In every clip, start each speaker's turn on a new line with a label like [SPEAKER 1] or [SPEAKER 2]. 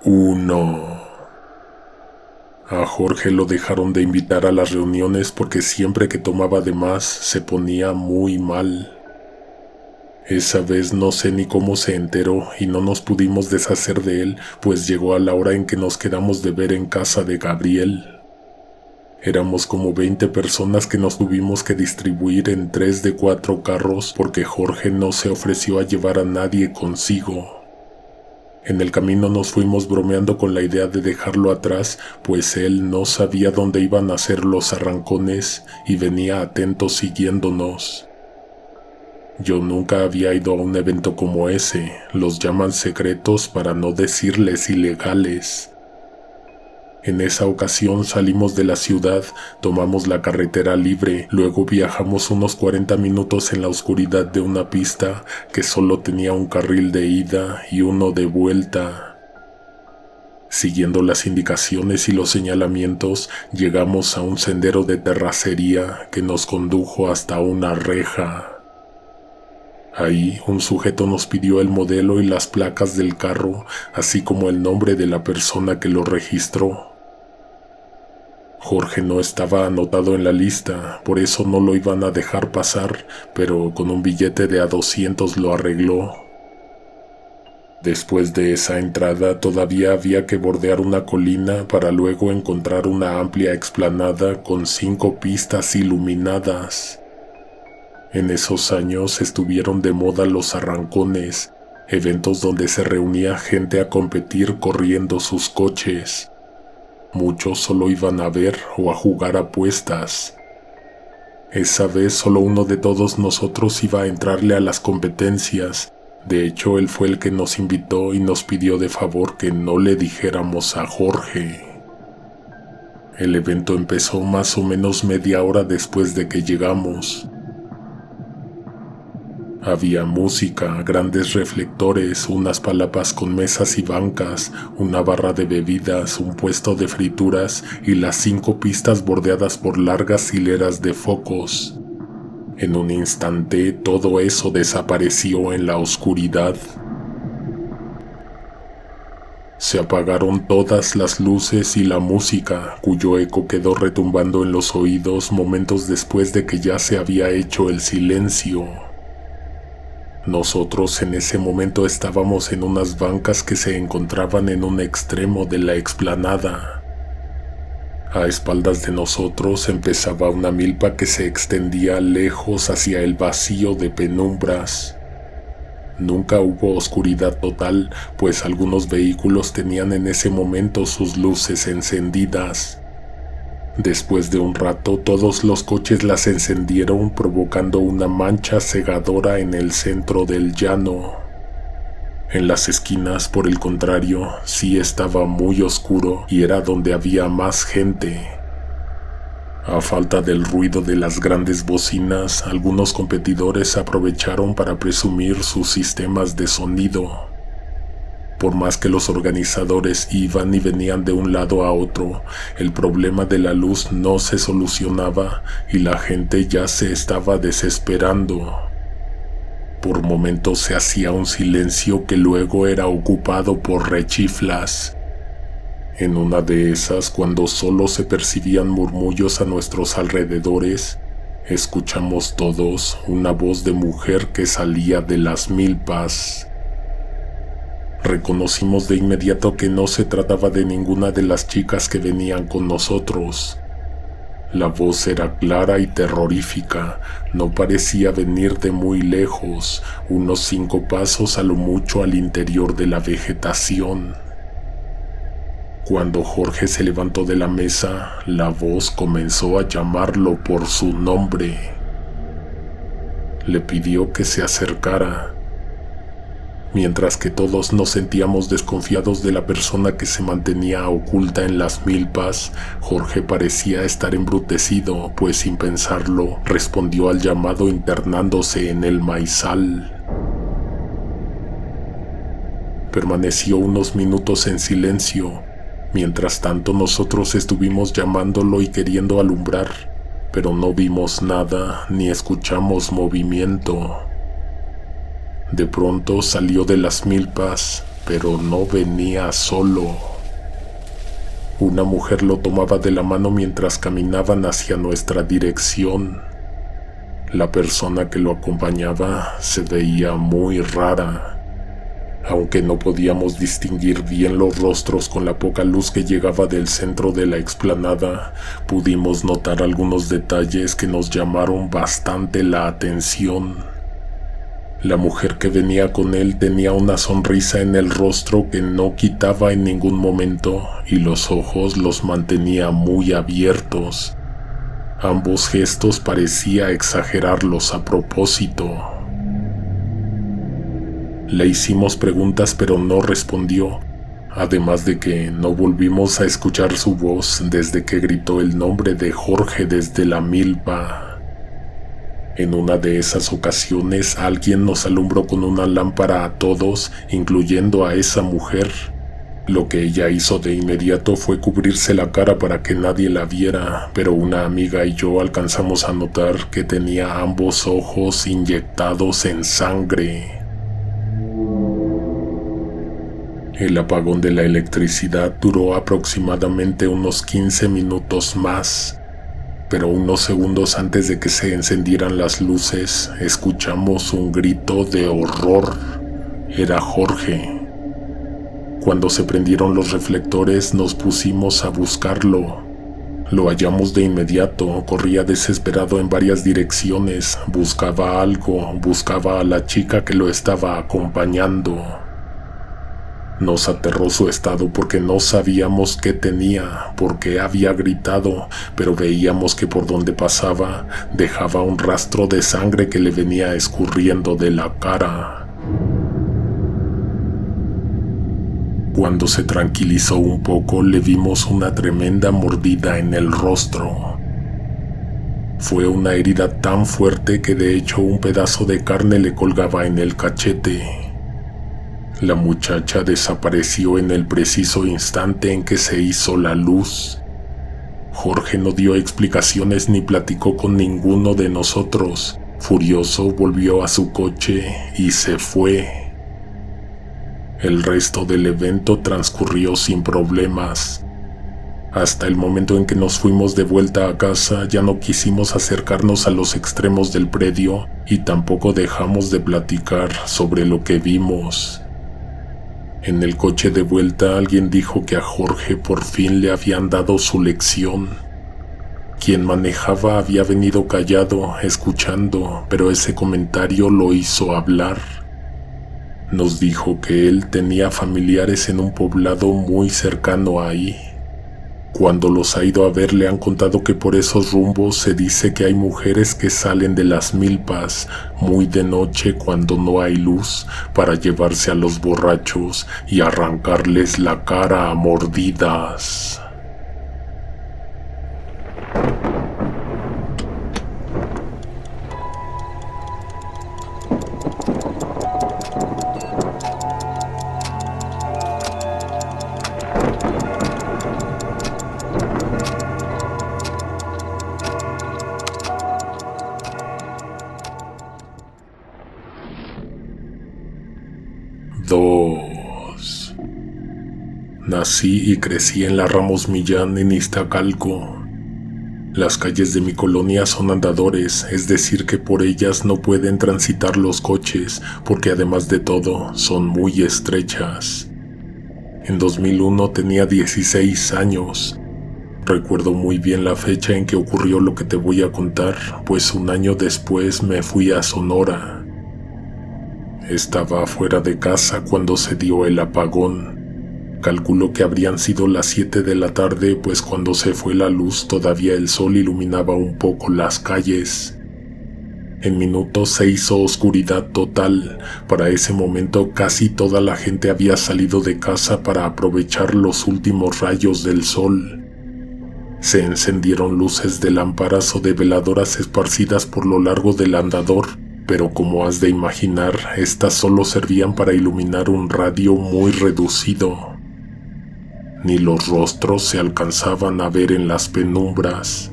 [SPEAKER 1] 1. A Jorge lo dejaron de invitar a las reuniones porque siempre que tomaba de más se ponía muy mal. Esa vez no sé ni cómo se enteró y no nos pudimos deshacer de él, pues llegó a la hora en que nos quedamos de ver en casa de Gabriel. Éramos como 20 personas que nos tuvimos que distribuir en 3 de 4 carros porque Jorge no se ofreció a llevar a nadie consigo. En el camino nos fuimos bromeando con la idea de dejarlo atrás, pues él no sabía dónde iban a ser los arrancones y venía atento siguiéndonos. Yo nunca había ido a un evento como ese, los llaman secretos para no decirles ilegales. En esa ocasión salimos de la ciudad, tomamos la carretera libre, luego viajamos unos 40 minutos en la oscuridad de una pista que solo tenía un carril de ida y uno de vuelta. Siguiendo las indicaciones y los señalamientos, llegamos a un sendero de terracería que nos condujo hasta una reja. Ahí un sujeto nos pidió el modelo y las placas del carro, así como el nombre de la persona que lo registró. Jorge no estaba anotado en la lista, por eso no lo iban a dejar pasar, pero con un billete de $200 lo arregló. Después de esa entrada todavía había que bordear una colina para luego encontrar una amplia explanada con 5 pistas iluminadas. En esos años estuvieron de moda los arrancones, eventos donde se reunía gente a competir corriendo sus coches. Muchos solo iban a ver o a jugar apuestas. Esa vez solo uno de todos nosotros iba a entrarle a las competencias. De hecho, él fue el que nos invitó y nos pidió de favor que no le dijéramos a Jorge. El evento empezó más o menos media hora después de que llegamos. Había música, grandes reflectores, unas palapas con mesas y bancas, una barra de bebidas, un puesto de frituras y las 5 pistas bordeadas por largas hileras de focos. En un instante todo eso desapareció en la oscuridad. Se apagaron todas las luces y la música, cuyo eco quedó retumbando en los oídos momentos después de que ya se había hecho el silencio. Nosotros en ese momento estábamos en unas bancas que se encontraban en un extremo de la explanada. A espaldas de nosotros empezaba una milpa que se extendía lejos hacia el vacío de penumbras. Nunca hubo oscuridad total, pues algunos vehículos tenían en ese momento sus luces encendidas. Después de un rato, todos los coches las encendieron, provocando una mancha cegadora en el centro del llano. En las esquinas, por el contrario, sí estaba muy oscuro y era donde había más gente. A falta del ruido de las grandes bocinas, algunos competidores aprovecharon para presumir sus sistemas de sonido. Por más que los organizadores iban y venían de un lado a otro, el problema de la luz no se solucionaba y la gente ya se estaba desesperando. Por momentos se hacía un silencio que luego era ocupado por rechiflas. En una de esas, cuando solo se percibían murmullos a nuestros alrededores, escuchamos todos una voz de mujer que salía de las milpas. Reconocimos de inmediato que no se trataba de ninguna de las chicas que venían con nosotros. La voz era clara y terrorífica, no parecía venir de muy lejos, unos 5 pasos a lo mucho al interior de la vegetación. Cuando Jorge se levantó de la mesa, la voz comenzó a llamarlo por su nombre. Le pidió que se acercara. Mientras que todos nos sentíamos desconfiados de la persona que se mantenía oculta en las milpas, Jorge parecía estar embrutecido, pues sin pensarlo, respondió al llamado internándose en el maizal. Permaneció unos minutos en silencio. Mientras tanto nosotros estuvimos llamándolo y queriendo alumbrar, pero no vimos nada ni escuchamos movimiento. De pronto salió de las milpas, pero no venía solo. Una mujer lo tomaba de la mano mientras caminaban hacia nuestra dirección. La persona que lo acompañaba se veía muy rara. Aunque no podíamos distinguir bien los rostros con la poca luz que llegaba del centro de la explanada, pudimos notar algunos detalles que nos llamaron bastante la atención. La mujer que venía con él tenía una sonrisa en el rostro que no quitaba en ningún momento y los ojos los mantenía muy abiertos. Ambos gestos parecía exagerarlos a propósito. Le hicimos preguntas pero no respondió, además de que no volvimos a escuchar su voz desde que gritó el nombre de Jorge desde la milpa. En una de esas ocasiones alguien nos alumbró con una lámpara a todos, incluyendo a esa mujer. Lo que ella hizo de inmediato fue cubrirse la cara para que nadie la viera, pero una amiga y yo alcanzamos a notar que tenía ambos ojos inyectados en sangre. El apagón de la electricidad duró aproximadamente unos 15 minutos más, pero unos segundos antes de que se encendieran las luces, escuchamos un grito de horror. Era Jorge. Cuando se prendieron los reflectores, nos pusimos a buscarlo. Lo hallamos de inmediato, corría desesperado en varias direcciones, buscaba algo, buscaba a la chica que lo estaba acompañando. Nos aterró su estado porque no sabíamos qué tenía, por qué había gritado, pero veíamos que por donde pasaba dejaba un rastro de sangre que le venía escurriendo de la cara. Cuando se tranquilizó un poco, le vimos una tremenda mordida en el rostro. Fue una herida tan fuerte que de hecho un pedazo de carne le colgaba en el cachete. La muchacha desapareció en el preciso instante en que se hizo la luz. Jorge no dio explicaciones ni platicó con ninguno de nosotros. Furioso, volvió a su coche y se fue. El resto del evento transcurrió sin problemas. Hasta el momento en que nos fuimos de vuelta a casa, ya no quisimos acercarnos a los extremos del predio y tampoco dejamos de platicar sobre lo que vimos. En el coche de vuelta alguien dijo que a Jorge por fin le habían dado su lección. Quien manejaba había venido callado, escuchando, pero ese comentario lo hizo hablar. Nos dijo que él tenía familiares en un poblado muy cercano ahí. Cuando los ha ido a ver le han contado que por esos rumbos se dice que hay mujeres que salen de las milpas muy de noche cuando no hay luz para llevarse a los borrachos y arrancarles la cara a mordidas. Nací y crecí en la Ramos Millán en Iztacalco. Las calles de mi colonia son andadores, es decir que por ellas no pueden transitar los coches porque además de todo son muy estrechas. En 2001 tenía 16 años. Recuerdo muy bien la fecha en que ocurrió lo que te voy a contar, pues un año después me fui a Sonora. Estaba fuera de casa cuando se dio el apagón. Calculo que habrían sido las 7 de la tarde, pues cuando se fue la luz todavía el sol iluminaba un poco las calles. En minutos se hizo oscuridad total. Para ese momento casi toda la gente había salido de casa para aprovechar los últimos rayos del sol. Se encendieron luces de lámparas o de veladoras esparcidas por lo largo del andador, pero como has de imaginar, estas solo servían para iluminar un radio muy reducido. Ni los rostros se alcanzaban a ver en las penumbras.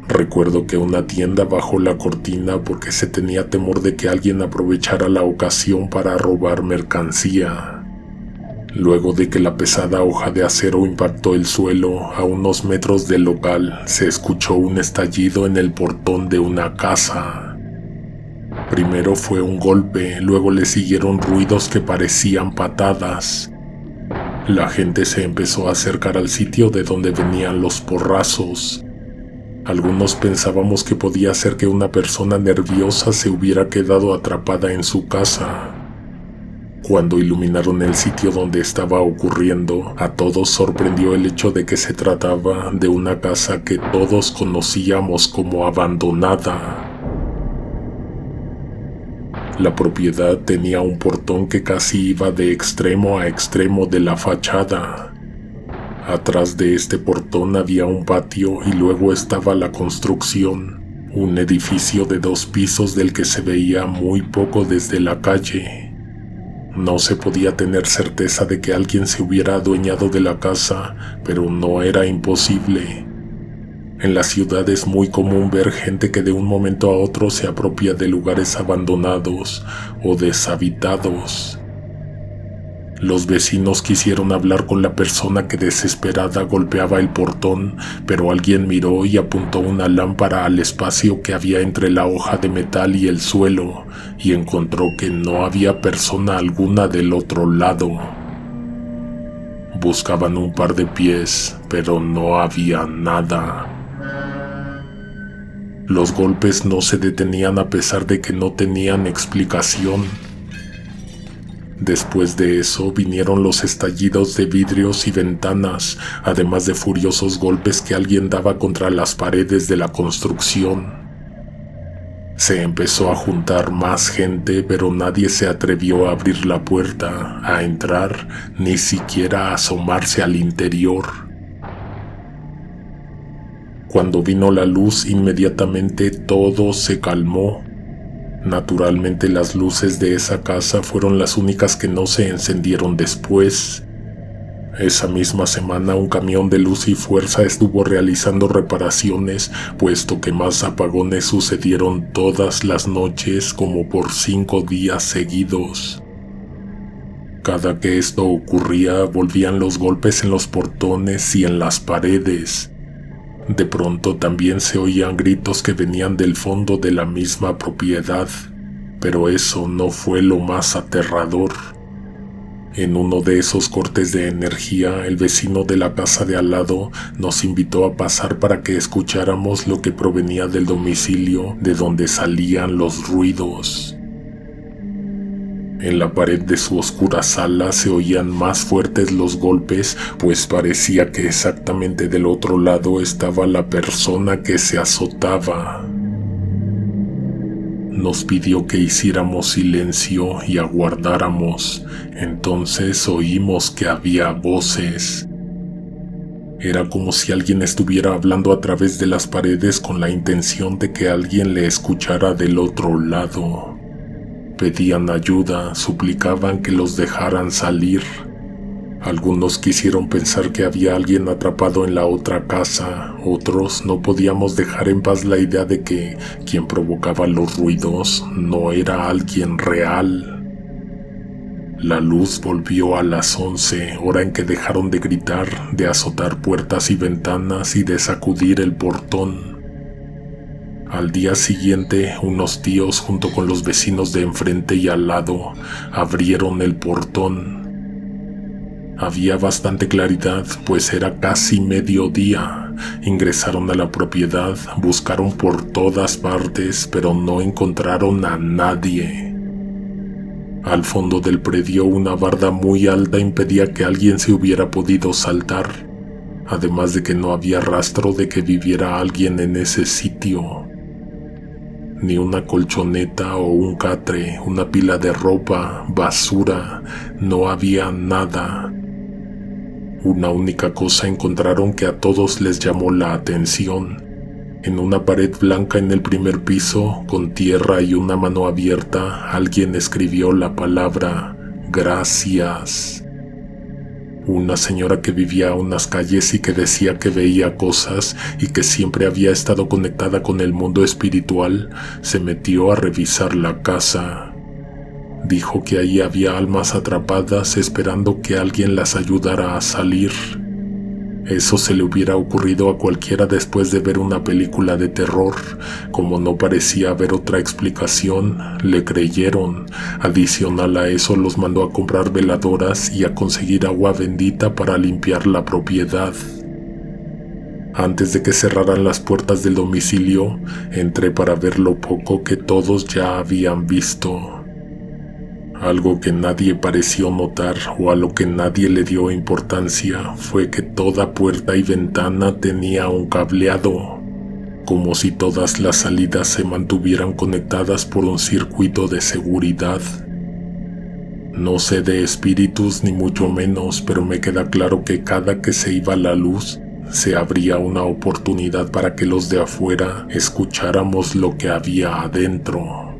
[SPEAKER 1] Recuerdo que una tienda bajó la cortina porque se tenía temor de que alguien aprovechara la ocasión para robar mercancía. Luego de que la pesada hoja de acero impactó el suelo, a unos metros del local, se escuchó un estallido en el portón de una casa. Primero fue un golpe, luego le siguieron ruidos que parecían patadas. La gente se empezó a acercar al sitio de donde venían los porrazos. Algunos pensábamos que podía ser que una persona nerviosa se hubiera quedado atrapada en su casa. Cuando iluminaron el sitio donde estaba ocurriendo, a todos sorprendió el hecho de que se trataba de una casa que todos conocíamos como abandonada. La propiedad tenía un portón que casi iba de extremo a extremo de la fachada. Atrás de este portón había un patio y luego estaba la construcción, un edificio de 2 pisos del que se veía muy poco desde la calle. No se podía tener certeza de que alguien se hubiera adueñado de la casa, pero no era imposible. En la ciudad es muy común ver gente que de un momento a otro se apropia de lugares abandonados o deshabitados. Los vecinos quisieron hablar con la persona que desesperada golpeaba el portón, pero alguien miró y apuntó una lámpara al espacio que había entre la hoja de metal y el suelo, y encontró que no había persona alguna del otro lado. Buscaban un par de pies, pero no había nada. Los golpes no se detenían a pesar de que no tenían explicación. Después de eso vinieron los estallidos de vidrios y ventanas, además de furiosos golpes que alguien daba contra las paredes de la construcción. Se empezó a juntar más gente, pero nadie se atrevió a abrir la puerta, a entrar, ni siquiera a asomarse al interior. Cuando vino la luz, inmediatamente todo se calmó. Naturalmente las luces de esa casa fueron las únicas que no se encendieron después. Esa misma semana un camión de Luz y Fuerza estuvo realizando reparaciones, puesto que más apagones sucedieron todas las noches como por 5 días seguidos. Cada que esto ocurría, volvían los golpes en los portones y en las paredes. De pronto también se oían gritos que venían del fondo de la misma propiedad, pero eso no fue lo más aterrador. En uno de esos cortes de energía, el vecino de la casa de al lado nos invitó a pasar para que escucháramos lo que provenía del domicilio de donde salían los ruidos. En la pared de su oscura sala se oían más fuertes los golpes, pues parecía que exactamente del otro lado estaba la persona que se azotaba. Nos pidió que hiciéramos silencio y aguardáramos. Entonces oímos que había voces. Era como si alguien estuviera hablando a través de las paredes con la intención de que alguien le escuchara del otro lado. Pedían ayuda, suplicaban que los dejaran salir. Algunos quisieron pensar que había alguien atrapado en la otra casa, otros no podíamos dejar en paz la idea de que quien provocaba los ruidos no era alguien real. La luz volvió a las 11, hora en que dejaron de gritar, de azotar puertas y ventanas y de sacudir el portón. Al día siguiente, unos tíos junto con los vecinos de enfrente y al lado abrieron el portón. Había bastante claridad, pues era casi mediodía. Ingresaron a la propiedad, buscaron por todas partes, pero no encontraron a nadie. Al fondo del predio, una barda muy alta impedía que alguien se hubiera podido saltar, además de que no había rastro de que viviera alguien en ese sitio. Ni una colchoneta o un catre, una pila de ropa, basura, no había nada. Una única cosa encontraron que a todos les llamó la atención. En una pared blanca en el primer piso, con tierra y una mano abierta, alguien escribió la palabra gracias. Una señora que vivía a unas calles y que decía que veía cosas y que siempre había estado conectada con el mundo espiritual, se metió a revisar la casa. Dijo que ahí había almas atrapadas esperando que alguien las ayudara a salir. Eso se le hubiera ocurrido a cualquiera después de ver una película de terror. Como no parecía haber otra explicación, le creyeron. Adicional a eso, los mandó a comprar veladoras y a conseguir agua bendita para limpiar la propiedad. Antes de que cerraran las puertas del domicilio, entré para ver lo poco que todos ya habían visto. Algo que nadie pareció notar o a lo que nadie le dio importancia fue que toda puerta y ventana tenía un cableado, como si todas las salidas se mantuvieran conectadas por un circuito de seguridad. No sé de espíritus ni mucho menos, pero me queda claro que cada que se iba la luz, se abría una oportunidad para que los de afuera escucháramos lo que había adentro.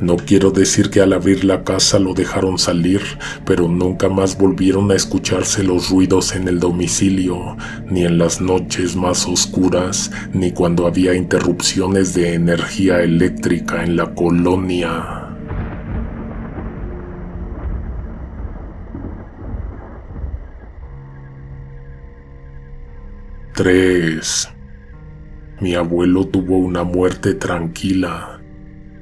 [SPEAKER 1] No quiero decir que al abrir la casa lo dejaron salir, pero nunca más volvieron a escucharse los ruidos en el domicilio, ni en las noches más oscuras, ni cuando había interrupciones de energía eléctrica en la colonia. ¡3! Mi abuelo tuvo una muerte tranquila.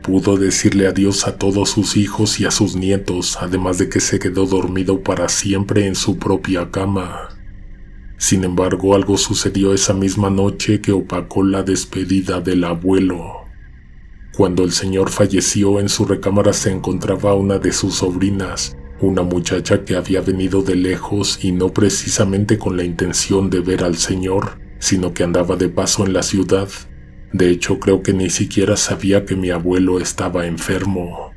[SPEAKER 1] Pudo decirle adiós a todos sus hijos y a sus nietos, además de que se quedó dormido para siempre en su propia cama. Sin embargo, algo sucedió esa misma noche que opacó la despedida del abuelo. Cuando el señor falleció, en su recámara se encontraba una de sus sobrinas, una muchacha que había venido de lejos y no precisamente con la intención de ver al señor, sino que andaba de paso en la ciudad. De hecho, creo que ni siquiera sabía que mi abuelo estaba enfermo.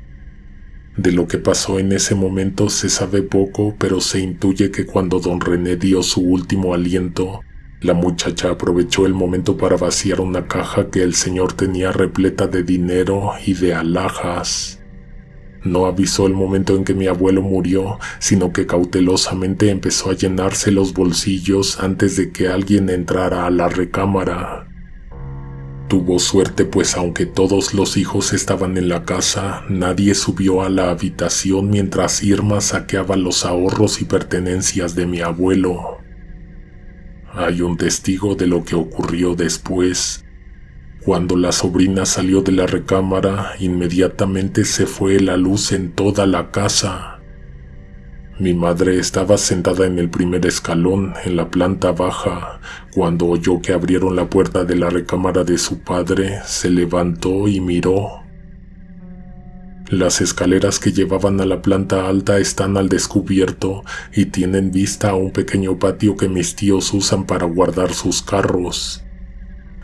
[SPEAKER 1] De lo que pasó en ese momento se sabe poco, pero se intuye que cuando don René dio su último aliento, la muchacha aprovechó el momento para vaciar una caja que el señor tenía repleta de dinero y de alhajas. No avisó el momento en que mi abuelo murió, sino que cautelosamente empezó a llenarse los bolsillos antes de que alguien entrara a la recámara. Tuvo suerte, pues aunque todos los hijos estaban en la casa, nadie subió a la habitación mientras Irma saqueaba los ahorros y pertenencias de mi abuelo. Hay un testigo de lo que ocurrió después. Cuando la sobrina salió de la recámara, inmediatamente se fue la luz en toda la casa. Mi madre estaba sentada en el primer escalón, en la planta baja. Cuando oyó que abrieron la puerta de la recámara de su padre, se levantó y miró. Las escaleras que llevaban a la planta alta están al descubierto y tienen vista a un pequeño patio que mis tíos usan para guardar sus carros.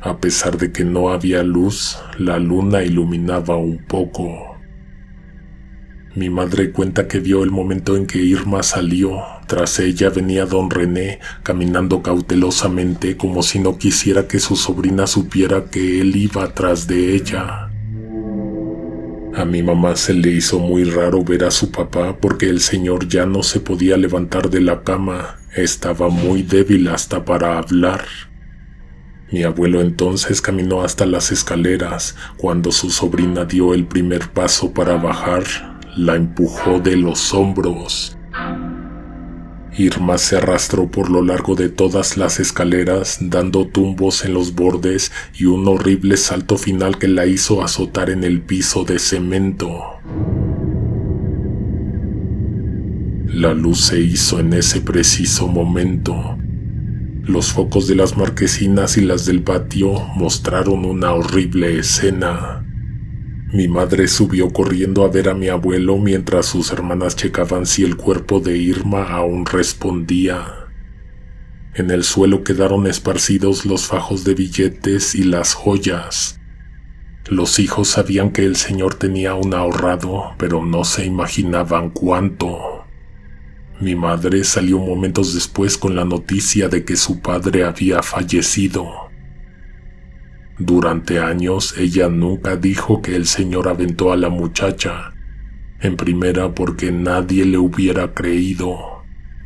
[SPEAKER 1] A pesar de que no había luz, la luna iluminaba un poco. Mi madre cuenta que vio el momento en que Irma salió. Tras ella venía don René, caminando cautelosamente como si no quisiera que su sobrina supiera que él iba tras de ella. A mi mamá se le hizo muy raro ver a su papá porque el señor ya no se podía levantar de la cama, estaba muy débil hasta para hablar. Mi abuelo entonces caminó hasta las escaleras. Cuando su sobrina dio el primer paso para bajar, la empujó de los hombros. Irma se arrastró por lo largo de todas las escaleras, dando tumbos en los bordes y un horrible salto final que la hizo azotar en el piso de cemento. La luz se hizo en ese preciso momento. Los focos de las marquesinas y las del patio mostraron una horrible escena. Mi madre subió corriendo a ver a mi abuelo mientras sus hermanas checaban si el cuerpo de Irma aún respondía. En el suelo quedaron esparcidos los fajos de billetes y las joyas. Los hijos sabían que el señor tenía un ahorrado, pero no se imaginaban cuánto. Mi madre salió momentos después con la noticia de que su padre había fallecido. Durante años ella nunca dijo que el señor aventó a la muchacha, en primera porque nadie le hubiera creído,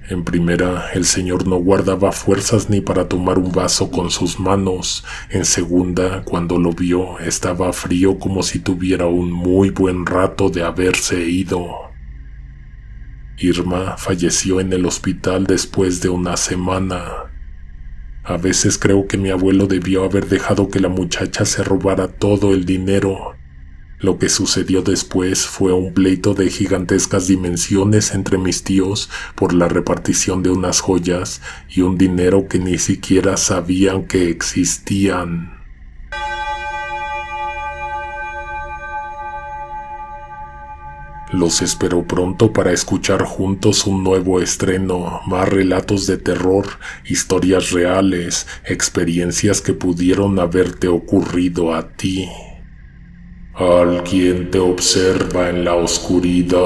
[SPEAKER 1] En primera, el señor no guardaba fuerzas ni para tomar un vaso con sus manos. En segunda, cuando lo vio, estaba frío como si tuviera un muy buen rato de haberse ido. Irma falleció en el hospital después de una semana. A veces creo que mi abuelo debió haber dejado que la muchacha se robara todo el dinero. Lo que sucedió después fue un pleito de gigantescas dimensiones entre mis tíos por la repartición de unas joyas y un dinero que ni siquiera sabían que existían. Los espero pronto para escuchar juntos un nuevo estreno, más relatos de terror, historias reales, experiencias que pudieron haberte ocurrido a ti. Alguien te observa en la oscuridad.